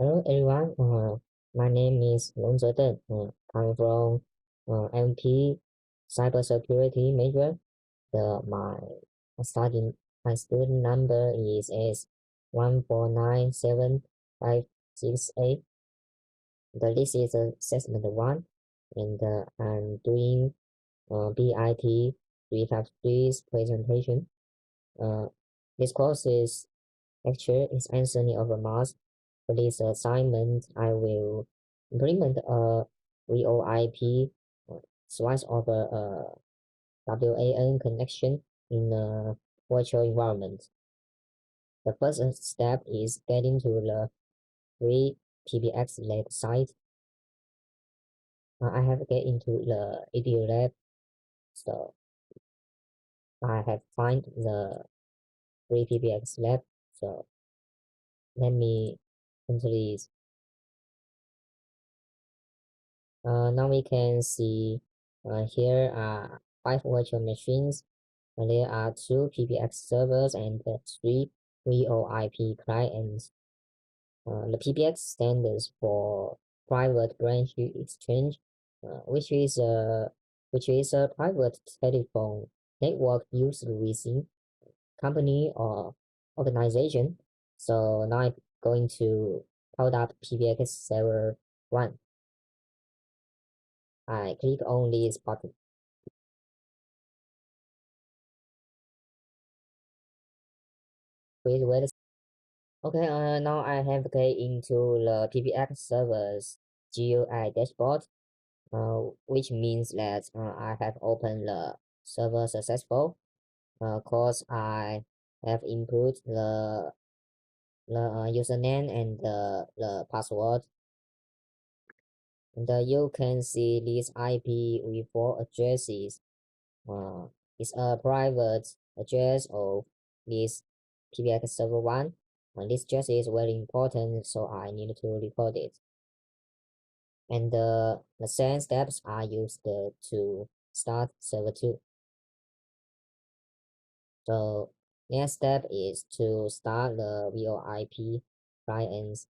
Hello everyone, my name is Longze Deng. I'm from MP cybersecurity major. My study my student number is S1497568. This is assessment one, and I'm doing BIT 353's presentation. Uh, this course is actually is answering of a mass. For this assignment, I will implement a VoIP slice of a WAN connection in a virtual environment. The first step is getting to the free PBX lab site. I have get into the EDU lab, so I have find the free PBX lab. So let me enter this. Now we can see here are 5 virtual machines. There are 2 PBX servers and 3 VoIP clients. The PBX stands for Private Branch Exchange, which is a private telephone network used within company or organization. So now I'm going to hold up PBX server 1. I click on this button. Wait. Okay, now I have get into the PBX server's GUI dashboard, which means that I have opened the server successful. Cause I have input the username and the password. And you can see this IPv4 addresses. It's a private address of this PBX server 1. This address is very important, so I need to record it. And the same steps are used to start server 2. So next step is to start the VoIP clients.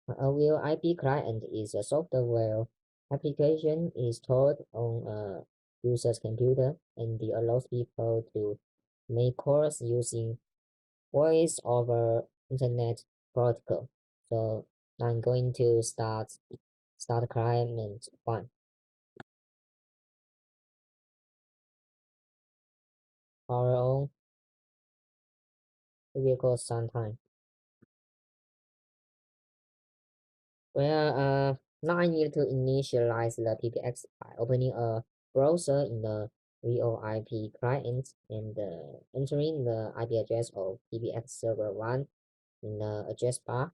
A VoIP client is a software application is stored on a user's computer and it allows people to make calls using voice over internet protocol. So I'm going to start client 1. Power on. It will cost some time. Well, now I need to initialize the PBX by opening a browser in the VoIP client and entering the IP address of PBX server 1 in the address bar.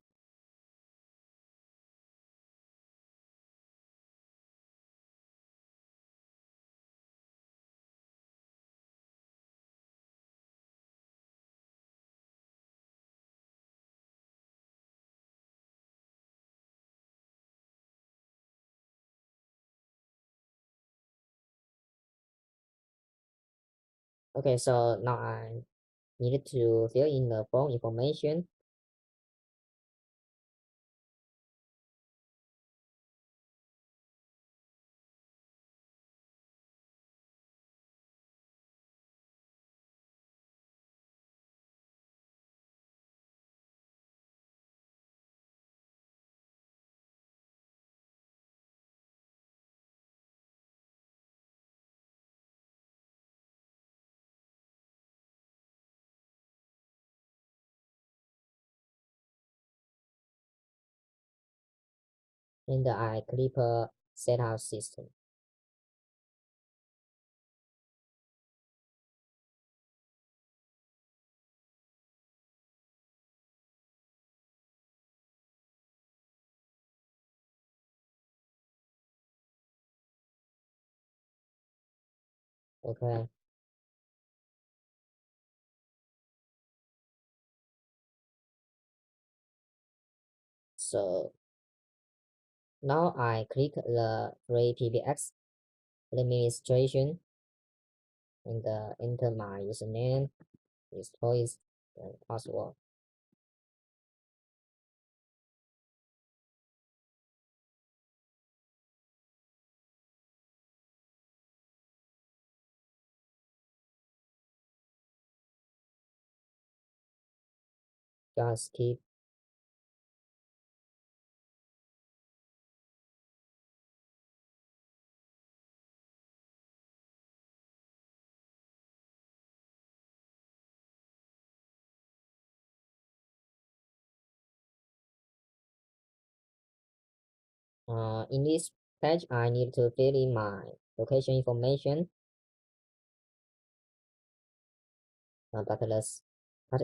Okay, so now I needed to fill in the phone information. And I click setup system. Okay, so now I click the free PBX administration and enter my username, his choice, and password. just skip. In this page, I need to fill in my location information, but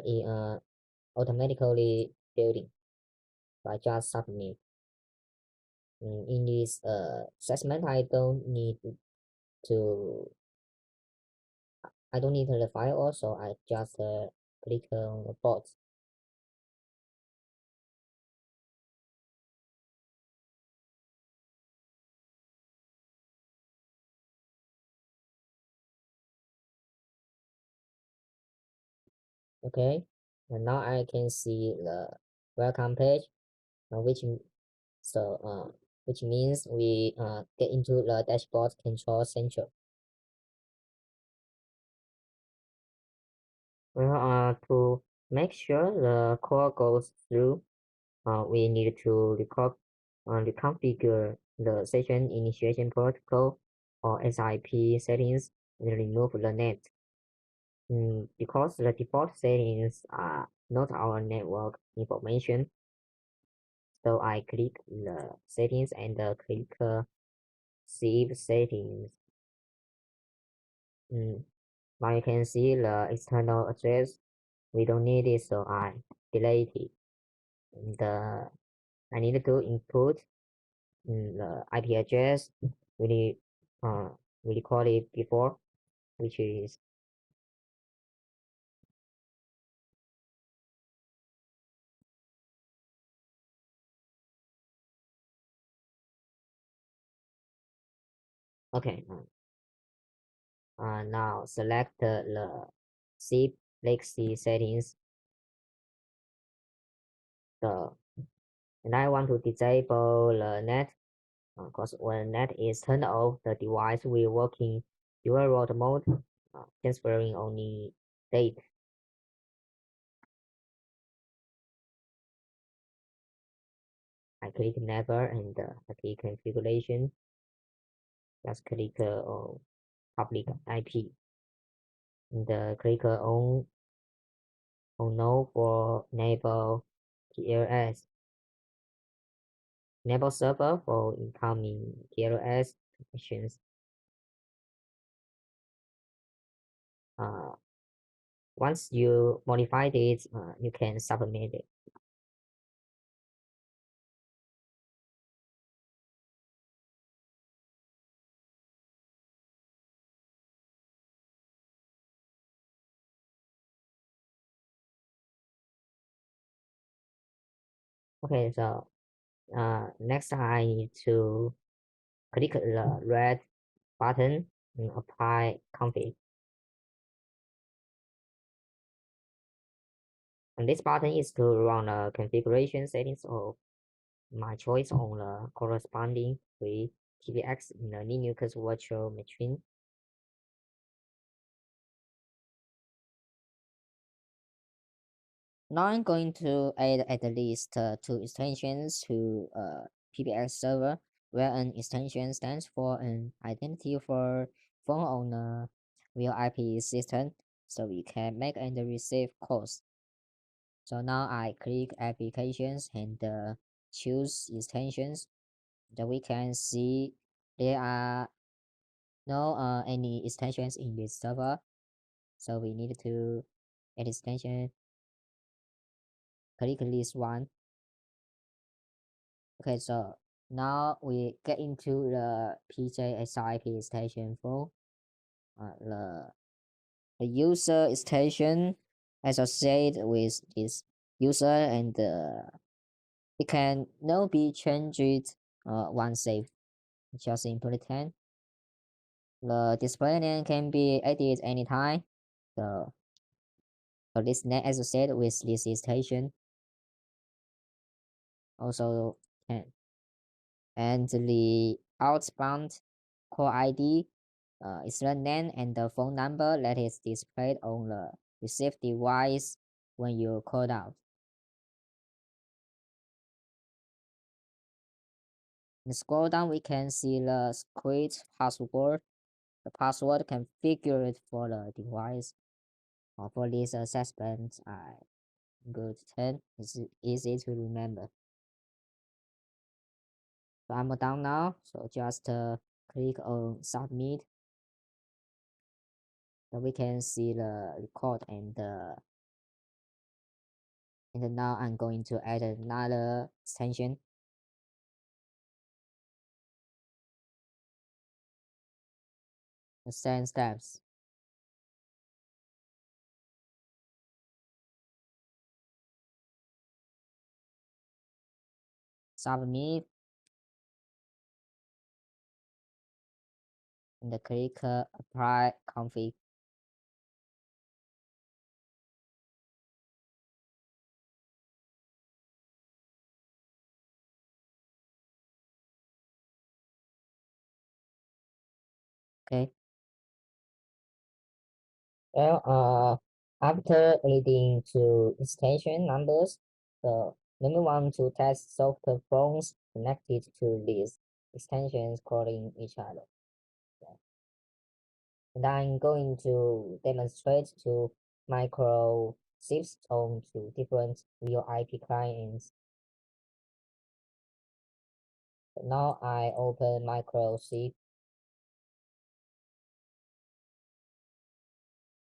it automatically building. So I just submit. In this assessment, to I don't need the file also. I just click on the box. Okay, and now I can see the welcome page, which so which means we get into the dashboard control center. Well, to make sure the call goes through, we need to reconfigure the session initiation protocol or SIP settings and remove the net. Because the default settings are not our network information, so I click the settings and click save settings. Now you can see the external address. We don't need it, so I delete it. And I need to input the IP address we uh we recorded before, which is okay. Now select the zip legacy settings. So and I want to disable the net because when net is turned off, the device will work in dual root mode, transferring only data. I click never and I click configuration. Just click on public IP and click on no for enable TLS. Enable server for incoming TLS connections. Once you modify it, you can submit it. Okay, so next I need to click the red button and apply config. And this button is to run the configuration settings of my choice on the corresponding with PBX in the Linux virtual machine. Now I'm going to add at least 2 extensions to PBX server, where an extension stands for an identity for phone on a real IP system, so we can make and receive calls. So now I click applications and choose extensions. Then we can see there are no any extensions in this server, so we need to add extension. Click this one. Okay, so now we get into the PJSIP station flow. The user station associated with this user and it can now be changed once saved. Just important. The display name can be added anytime. So this net associated with this station also can. And the outbound call ID is the name and the phone number that is displayed on the received device when you call out. And scroll down, we can see the script password. The password configured for the device. For this assessment, I good 10. It's easy to remember. So I'm done now. So just click on submit. Then we can see the record and now I'm going to add another extension. The same steps. Submit and click apply config. Okay. Well, after reading to extension numbers, the number one to test software phones connected to these extensions calling each other. And I'm going to demonstrate to micro shifts onto different real IP clients. Now I open micro shift.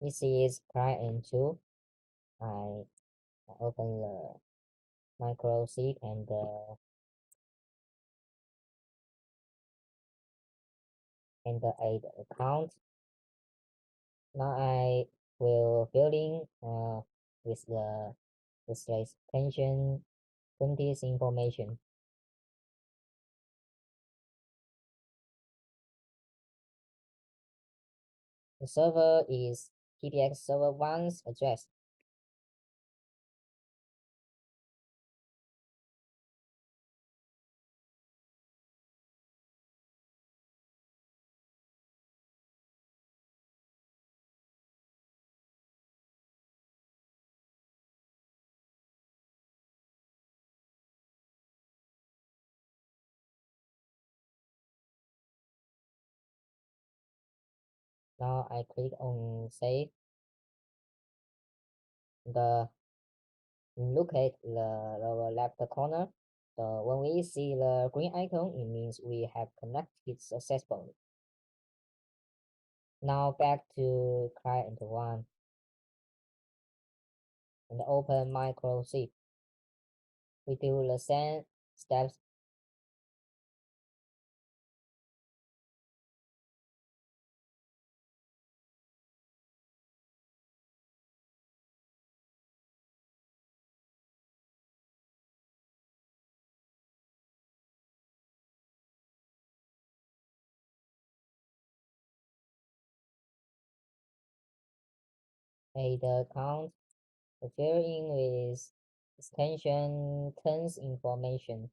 This is client 2. I open the micro shift and add account. Now I will filling with the extension 20's information. The server is PBX server 1's address. Now I click on save. The look at the lower left corner. When we see the green icon, it means we have connected successfully. Now back to client 1 and open micro shift. We do the same steps. Add the account. Fill in with extension turns information.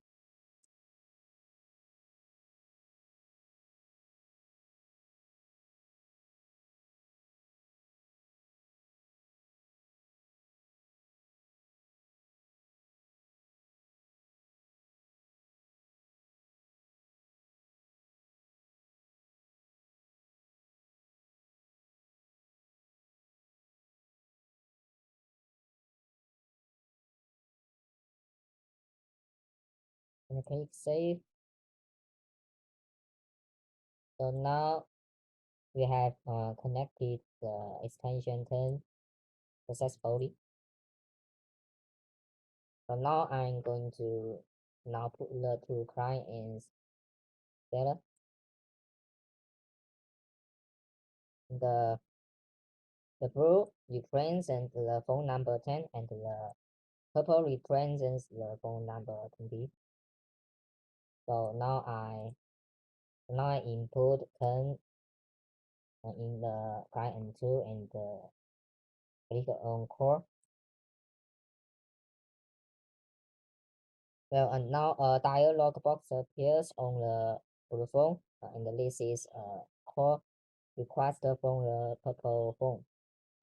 And click save. So now we have connected the extension turn successfully. So now I'm going to now put the two clients together. The blue represents the phone number 10 and the purple represents the phone number 20. So now I input 10 in the client 2 and click on core. Well, and now a dialog box appears on the phone, and this is core request from the purple phone.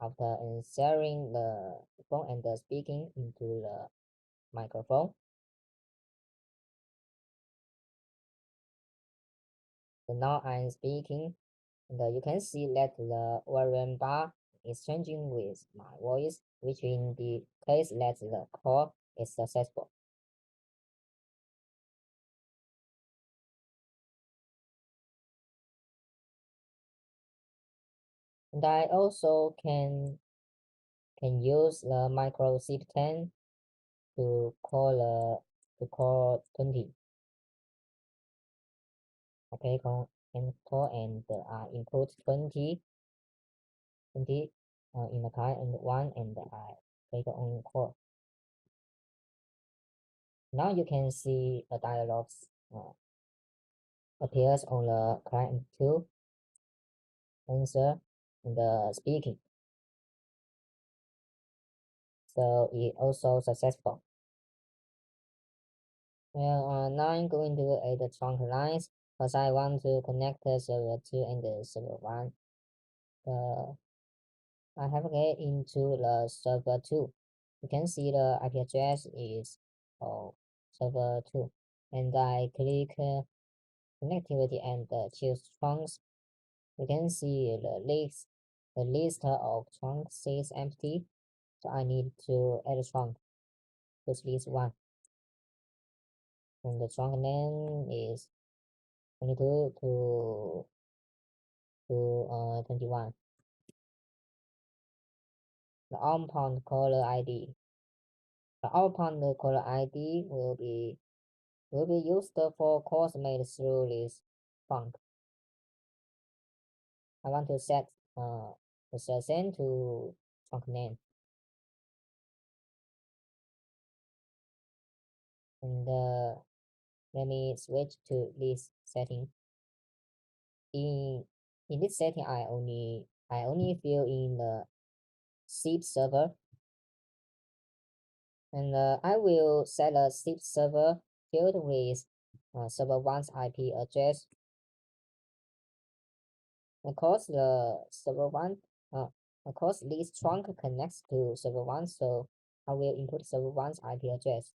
After inserting the phone and speaking into the microphone, So now I'm speaking, and you can see that the volume bar is changing with my voice, which indicates that the call is successful. And I also can use the micro SIP10 to call 20. Okay, can call and input 20 in the kind and one, and I click on call. Now you can see a dialog appears on the client to answer the speaking. So it also successful. Well, now I'm going to add the trunk lines because I want to connect the server 2 and the server 1. I have get into the server 2. You can see the IP address is server 2, and I click connectivity and choose trunks. You can see the list of trunks is empty, so I need to add a trunk. This list one, and the trunk name is 22 to 21. The outbound caller ID. The outbound caller ID will be used for calls made through this trunk. I want to set the send to trunk name, and let me switch to this setting. In this setting, I only fill in the SIP server, and I will set a SIP server filled with server 1's IP address. Of course, the server 1, of course, this trunk connects to server 1, so I will input server 1's IP address.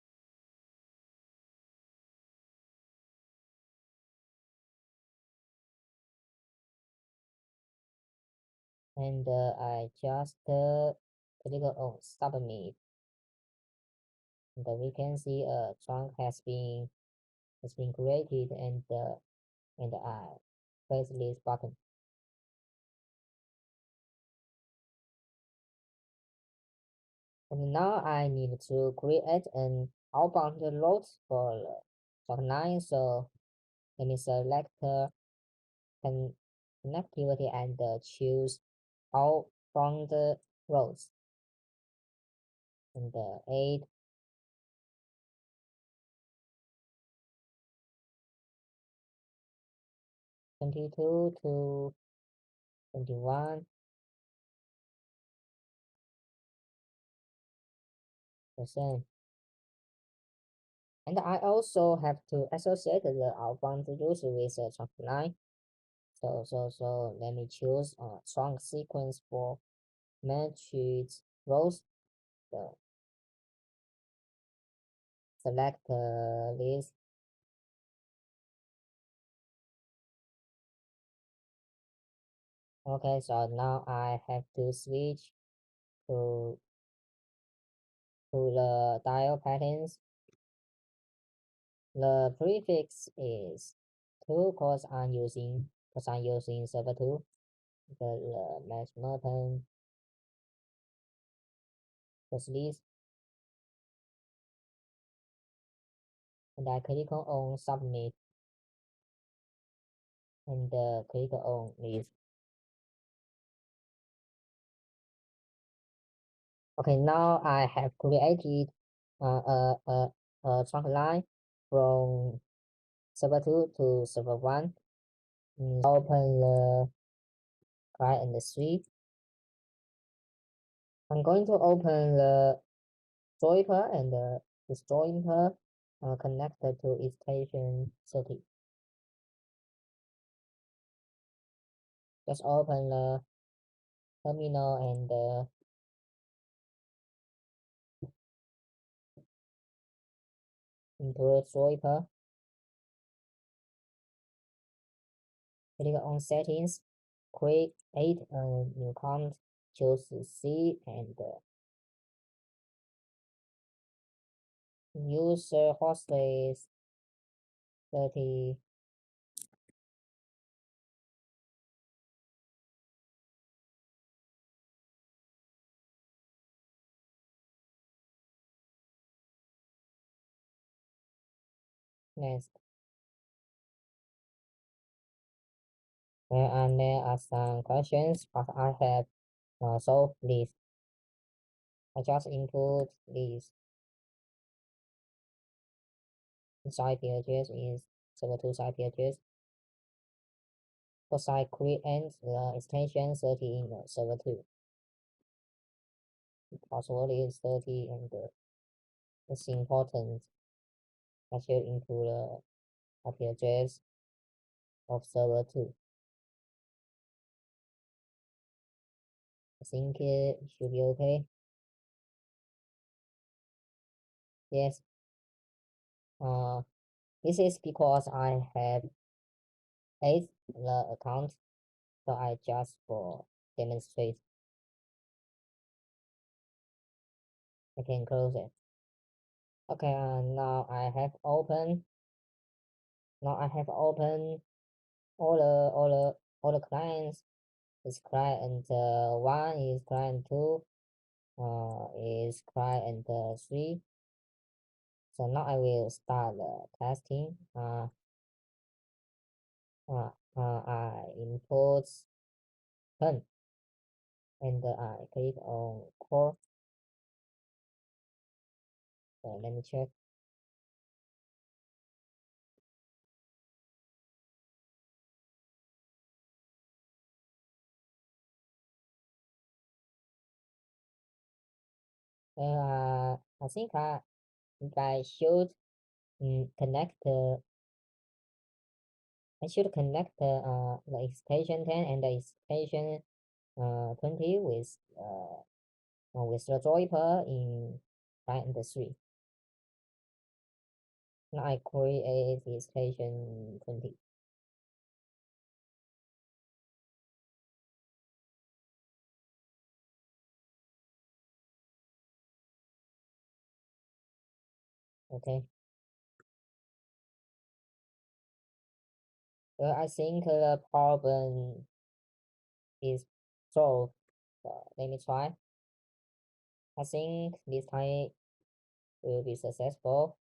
And I just click on submit, and we can see a trunk has been created, and I press this button. And now I need to create an outbound route for trunk 9, so let me select connectivity and choose outbound routes, and 8, 22 to 21%. And I also have to associate the outbound routes with a trunk line. So let me choose a trunk sequence for matched rows. So select list. Okay, so now I have to switch to the dial patterns. The prefix is 2 because I'm using server 2. The match button just list, and I click on submit, and click on list. Okay, now I have created a trunk line from server 2 to server 1. Open the client and the suite. I'm going to open the joiner and this joiner connected to its station circuit. Just open the terminal and into the joiner. Click on settings, create a new account, choose C and user host is 30. Next, and there are some questions, but I have solved this. I just input this. Site IP address is server 2 IP address. For site create the extension 30 in server 2. Password is 30 and it's important. I should include the IP address of server 2. I think it should be okay. Yes. This is because I have 8 the account, so I just for demonstrate. I can close it. Okay, now I have open. Now I have open all the clients. Is client 1, is client 2, is client 3. So now I will start the testing. I import 10 and I click on core. So let me check. I think I should connect I should connect the extension 10 and the extension 20 with the joiner in client 3. Now I create the extension 20. Okay. Well, I think the problem is solved. Let me try. I think this time will be successful.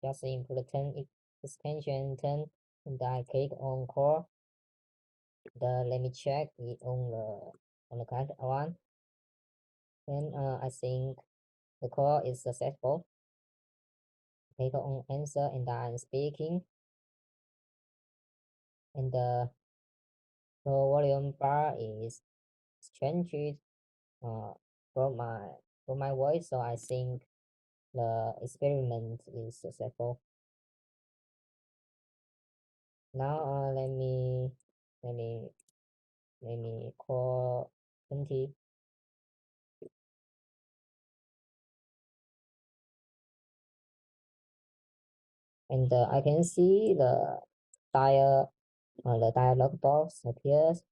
Just input 10 extension 10 and I click on core. Let me check it on the client one. Then I think the call is successful. Click on answer and I'm speaking. And the volume bar is changed from my voice, so I think the experiment is successful. Now let me call 20. And I can see the dialog box appears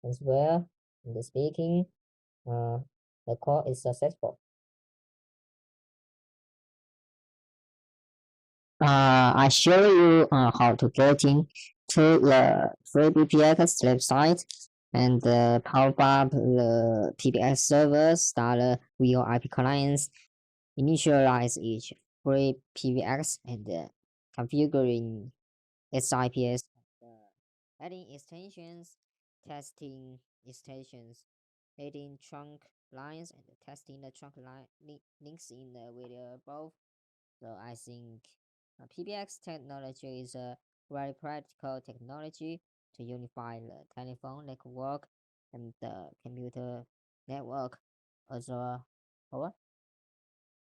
as well. In the speaking, the call is successful. I show you how to get in to the free BPX website and power up the PBX servers, start the VoIP clients, initialize each free PBX, and configuring its IPS, adding extensions, testing extensions, adding trunk lines, and testing the trunk links in the video above. So I think PBX technology is a very practical technology to unify the telephone network and the computer network as a whole.